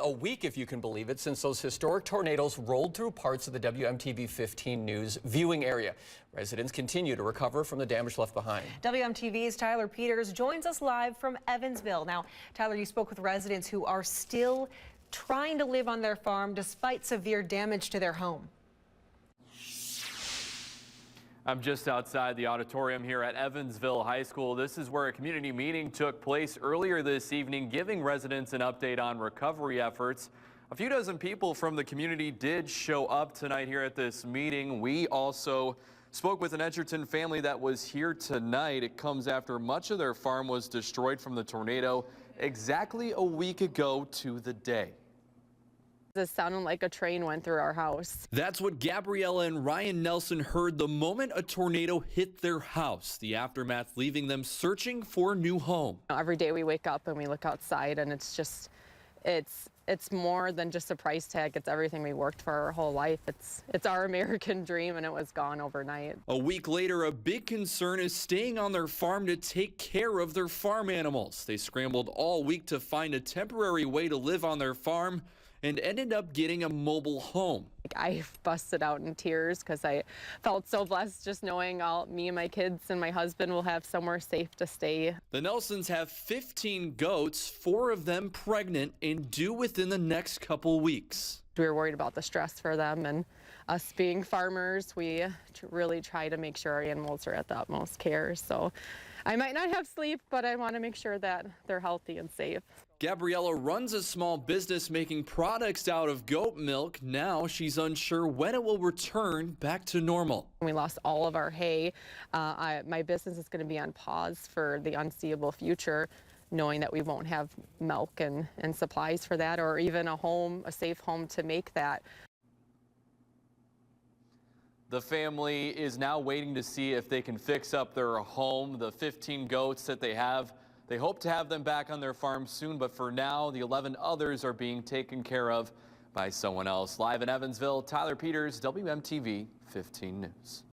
a week, if you can believe it, since those historic tornadoes rolled through parts of the WMTV 15 News viewing area. Residents continue to recover from the damage left behind. WMTV's Tyler Peters joins us live from Evansville. Now, Tyler, you spoke with residents who are still trying to live on their farm despite severe damage to their home. I'm just outside the auditorium here at Evansville High School. This is where a community meeting took place earlier this evening, giving residents an update on recovery efforts. A few dozen people from the community did show up tonight here at this meeting. We also spoke with an Edgerton family that was here tonight. It comes after much of their farm was destroyed from the tornado exactly a week ago to the day. It sounded like a train went through our house. That's what Gabriella and Ryan Nelson heard the moment a tornado hit their house. The aftermath leaving them searching for a new home. Every day we wake up and we look outside and it's more than just a price tag. It's everything we worked for our whole life. It's our American dream, and it was gone overnight. A week later, a big concern is staying on their farm to take care of their farm animals. They scrambled all week to find a temporary way to live on their farm and ended up getting a mobile home. I busted out in tears because I felt so blessed just knowing me and my kids and my husband will have somewhere safe to stay. The Nelsons have 15 goats, 4 of them pregnant and due within the next couple weeks. We were worried about the stress for them, and us being farmers, we really try to make sure our animals are at the utmost care. So I might not have sleep, but I want to make sure that they're healthy and safe. Gabriella runs a small business making products out of goat milk. Now she's unsure when it will return back to normal. We lost all of our hay. My business is going to be on pause for the unseeable future, knowing that we won't have milk and supplies for that, or even a safe home to make that. The family is now waiting to see if they can fix up their home. The 15 goats that they have, they hope to have them back on their farm soon, but for now, the 11 others are being taken care of by someone else. Live in Evansville, Tyler Peters, WMTV 15 News.